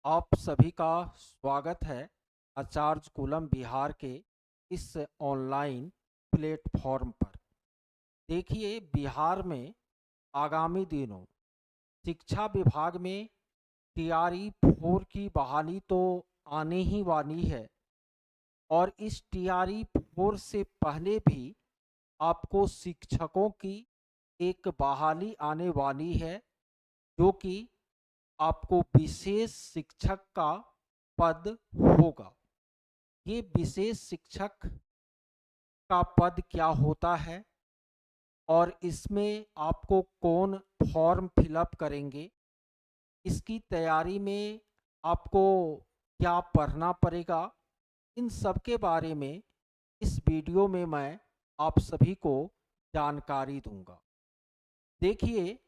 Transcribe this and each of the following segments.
आप सभी का स्वागत है आचार्य कुलम बिहार के इस ऑनलाइन प्लेटफॉर्म पर। देखिए, बिहार में आगामी दिनों शिक्षा विभाग में टीआरई 4 की बहाली तो आने ही वाली है और इस टीआरई 4 से पहले भी आपको शिक्षकों की एक बहाली आने वाली है, जो कि आपको विशेष शिक्षक का पद होगा। ये विशेष शिक्षक का पद क्या होता है और इसमें आपको कौन फॉर्म फिलअप करेंगे, इसकी तैयारी में आपको क्या पढ़ना पड़ेगा, इन सब के बारे में इस वीडियो में मैं आप सभी को जानकारी दूंगा। देखिए,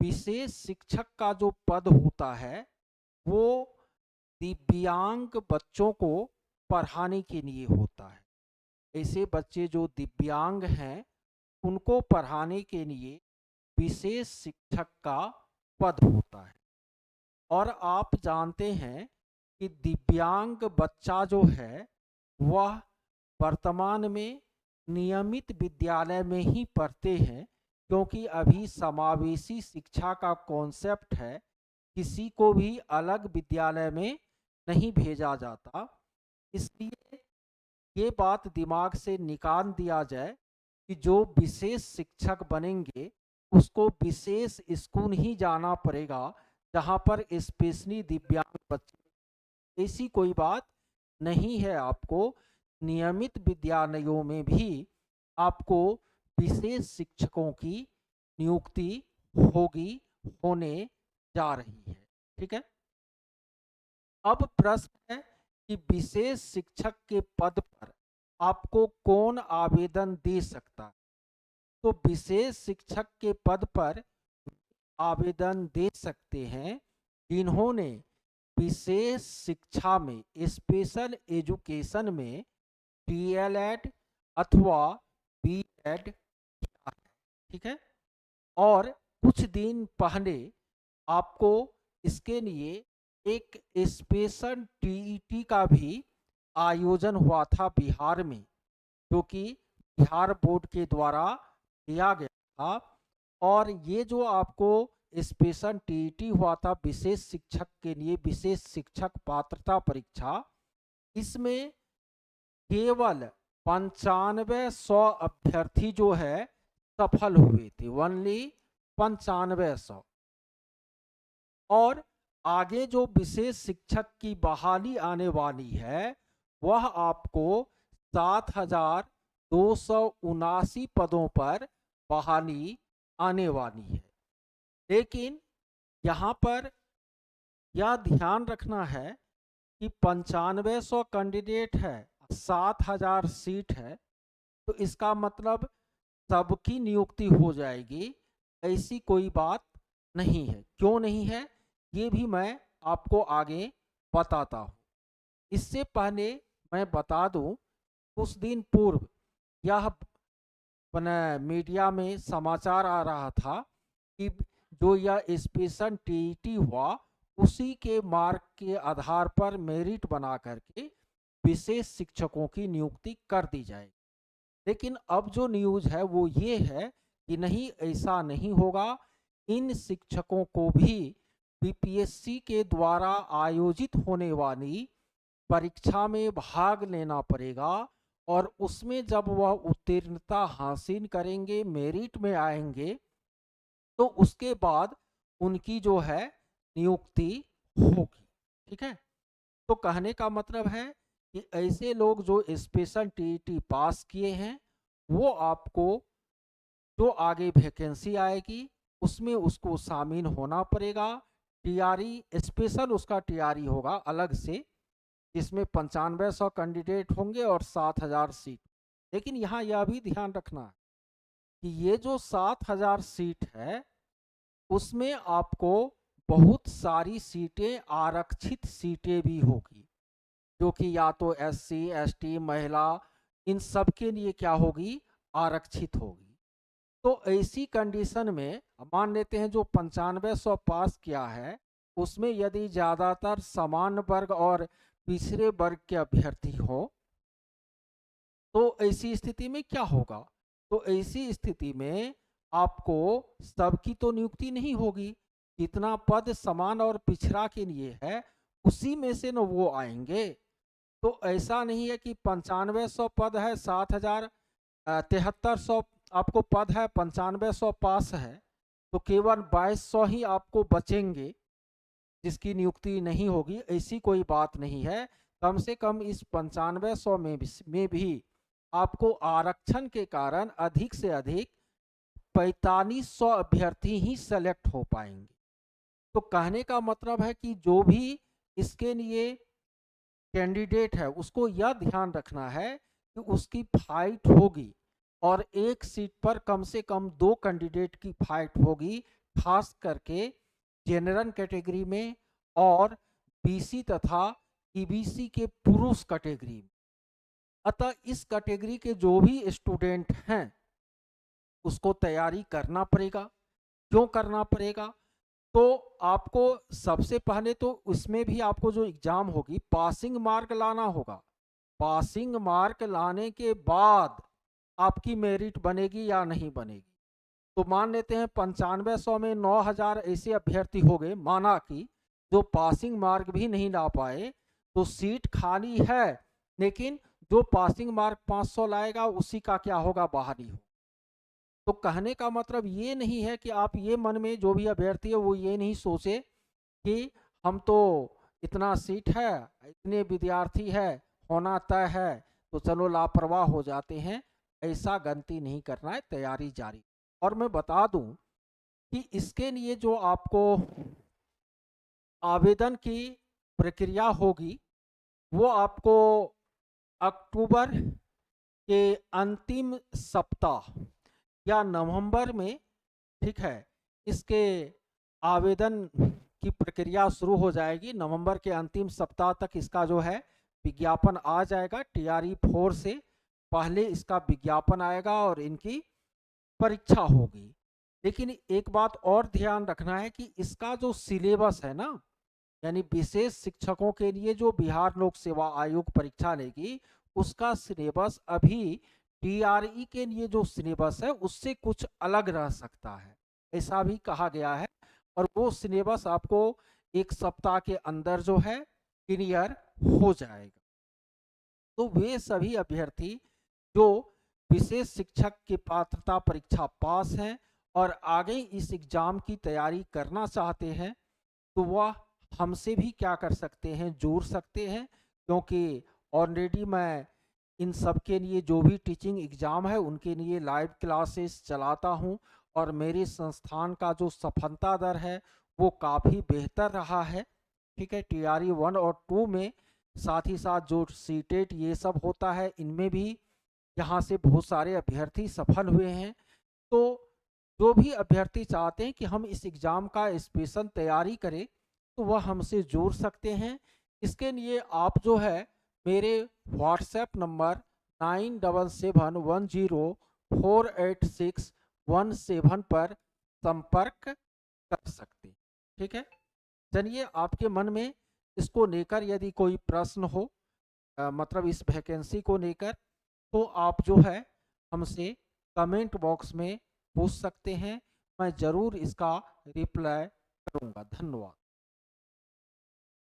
विशेष शिक्षक का जो पद होता है वो दिव्यांग बच्चों को पढ़ाने के लिए होता है। ऐसे बच्चे जो दिव्यांग हैं उनको पढ़ाने के लिए विशेष शिक्षक का पद होता है। और आप जानते हैं कि दिव्यांग बच्चा जो है वह वर्तमान में नियमित विद्यालय में ही पढ़ते हैं, क्योंकि अभी समावेशी शिक्षा का कॉन्सेप्ट है, किसी को भी अलग विद्यालय में नहीं भेजा जाता। इसलिए ये बात दिमाग से निकाल दिया जाए कि जो विशेष शिक्षक बनेंगे उसको विशेष स्कूल ही जाना पड़ेगा, जहाँ पर स्पेशली दिव्यांग बच्चे। ऐसी कोई बात नहीं है। आपको नियमित विद्यालयों में भी आपको विशेष शिक्षकों की नियुक्ति होगी, होने जा रही है। ठीक है। अब प्रश्न है कि विशेष शिक्षक के पद पर आपको कौन आवेदन दे सकता है। तो विशेष शिक्षक के पद पर आवेदन दे सकते हैं जिन्होंने विशेष शिक्षा में, स्पेशल एजुकेशन में डीएलएड अथवा बीएड किया है। ठीक है। और कुछ दिन पहले आपको इसके लिए एक स्पेशल टीईटी का भी आयोजन हुआ था बिहार में, जो कि बिहार बोर्ड के द्वारा किया गया था। और ये जो आपको स्पेशल टीईटी हुआ था विशेष शिक्षक के लिए, विशेष शिक्षक पात्रता परीक्षा, इसमें केवल 9500 अभ्यर्थी जो है सफल हुए थे। ओनली 9500। और आगे जो विशेष शिक्षक की बहाली आने वाली है वह आपको 7279 पदों पर बहाली आने वाली है। लेकिन यहाँ पर यह ध्यान रखना है कि 9500 कैंडिडेट है, 7000 सीट है, तो इसका मतलब सबकी नियुक्ति हो जाएगी, ऐसी कोई बात नहीं है। क्यों नहीं है ये भी मैं आपको आगे बताता हूँ। इससे पहले मैं बता दूं, कुछ दिन पूर्व यह मीडिया में समाचार आ रहा था कि जो यह स्पेशल टीईटी हुआ उसी के मार्क के आधार पर मेरिट बना करके विशेष शिक्षकों की नियुक्ति कर दी जाएगी। लेकिन अब जो न्यूज़ है वो ये है कि नहीं, ऐसा नहीं होगा। इन शिक्षकों को भी बीपीएससी के द्वारा आयोजित होने वाली परीक्षा में भाग लेना पड़ेगा और उसमें जब वह उत्तीर्णता हासिल करेंगे, मेरिट में आएंगे, तो उसके बाद उनकी जो है नियुक्ति होगी। ठीक है। तो कहने का मतलब है कि ऐसे लोग जो स्पेशल टीईटी पास किए हैं वो आपको जो आगे वैकेंसी आएगी उसमें उसको शामिल होना पड़ेगा। टीआरई स्पेशल उसका टीआरई होगा अलग से, जिसमें 9500 कैंडिडेट होंगे और 7000 सीट। लेकिन यहाँ यह भी ध्यान रखना है कि ये जो 7000 सीट है उसमें आपको बहुत सारी सीटें, आरक्षित सीटें भी होगी, जो कि या तो एससी एसटी महिला इन सब के लिए क्या होगी, आरक्षित होगी। तो ऐसी कंडीशन में मान लेते हैं जो 9500 पास किया है उसमें यदि ज़्यादातर समान वर्ग और पिछड़े वर्ग के अभ्यर्थी हो तो ऐसी स्थिति में क्या होगा? तो ऐसी स्थिति में आपको सबकी तो नियुक्ति नहीं होगी। जितना पद समान और पिछड़ा के लिए है उसी में से न वो आएंगे। तो ऐसा नहीं है कि 9500 पद है, 7300 आपको पद है, 9500 पास है, तो केवल 2200 ही आपको बचेंगे जिसकी नियुक्ति नहीं होगी। ऐसी कोई बात नहीं है। कम से कम इस 9500 में भी आपको आरक्षण के कारण अधिक से अधिक 4500 अभ्यर्थी ही सेलेक्ट हो पाएंगे। तो कहने का मतलब है कि जो भी इसके लिए कैंडिडेट है उसको यह ध्यान रखना है कि उसकी फाइट होगी और एक सीट पर कम से कम 2 कैंडिडेट की फाइट होगी, खास करके जनरल कैटेगरी में और बीसी तथा ईबीसी के पुरुष कैटेगरी में। अतः इस कैटेगरी के जो भी स्टूडेंट हैं उसको तैयारी करना पड़ेगा। क्यों करना पड़ेगा? तो आपको सबसे पहले तो उसमें भी आपको जो एग्जाम होगी पासिंग मार्क लाना होगा। पासिंग मार्क लाने के बाद आपकी मेरिट बनेगी या नहीं बनेगी। तो मान लेते हैं 9500 में 9000 ऐसे अभ्यर्थी हो गए, माना कि जो पासिंग मार्क भी नहीं ला पाए, तो सीट खाली है, लेकिन जो पासिंग मार्क 500 लाएगा उसी का क्या होगा? बाहरी हो। तो कहने का मतलब ये नहीं है कि आप ये मन में जो भी अभ्यर्थी है वो ये नहीं सोचे कि हम तो इतना सीट है, इतने विद्यार्थी है, होना तय है, तो चलो लापरवाह हो जाते हैं। ऐसा गलती नहीं करना है, तैयारी जारी। और मैं बता दूं कि इसके लिए जो आपको आवेदन की प्रक्रिया होगी वो आपको अक्टूबर के अंतिम सप्ताह या नवंबर में, ठीक है, इसके आवेदन की प्रक्रिया शुरू हो जाएगी। नवंबर के अंतिम सप्ताह तक इसका जो है विज्ञापन आ जाएगा। टीआरई 4 से पहले इसका विज्ञापन आएगा और इनकी परीक्षा होगी। लेकिन एक बात और ध्यान रखना है कि इसका जो सिलेबस है ना, यानी विशेष शिक्षकों के लिए जो बिहार लोक सेवा आयोग परीक्षा लेगी उसका सिलेबस अभी टीआरई के लिए जो सिलेबस है उससे कुछ अलग रह सकता है, ऐसा भी कहा गया है। और वो सिलेबस आपको 1 सप्ताह के अंदर जो है क्लियर हो जाएगा। तो वे सभी अभ्यर्थी जो विशेष शिक्षक की पात्रता परीक्षा पास हैं और आगे इस एग्जाम की तैयारी करना चाहते हैं, तो वह हमसे भी क्या कर सकते हैं? जुड़ सकते हैं। क्योंकि ऑलरेडी मैं इन सब के लिए जो भी टीचिंग एग्ज़ाम है उनके लिए लाइव क्लासेस चलाता हूं और मेरे संस्थान का जो सफलता दर है वो काफ़ी बेहतर रहा है। ठीक है, टीआरई 1 और 2 में, साथ ही साथ जो सीटेट ये सब होता है इनमें भी यहाँ से बहुत सारे अभ्यर्थी सफल हुए हैं। तो जो भी अभ्यर्थी चाहते हैं कि हम इस एग्ज़ाम का स्पेशल तैयारी करें तो वह हमसे जुड़ सकते हैं। इसके लिए आप जो है मेरे व्हाट्सएप नंबर 9771048617 पर संपर्क कर सकते हैं। ठीक है, चलिए, आपके मन में इसको लेकर यदि कोई प्रश्न हो, मतलब इस वैकेंसी को लेकर, तो आप जो है हमसे कमेंट बॉक्स में पूछ सकते हैं। मैं ज़रूर इसका रिप्लाई करूँगा। धन्यवाद।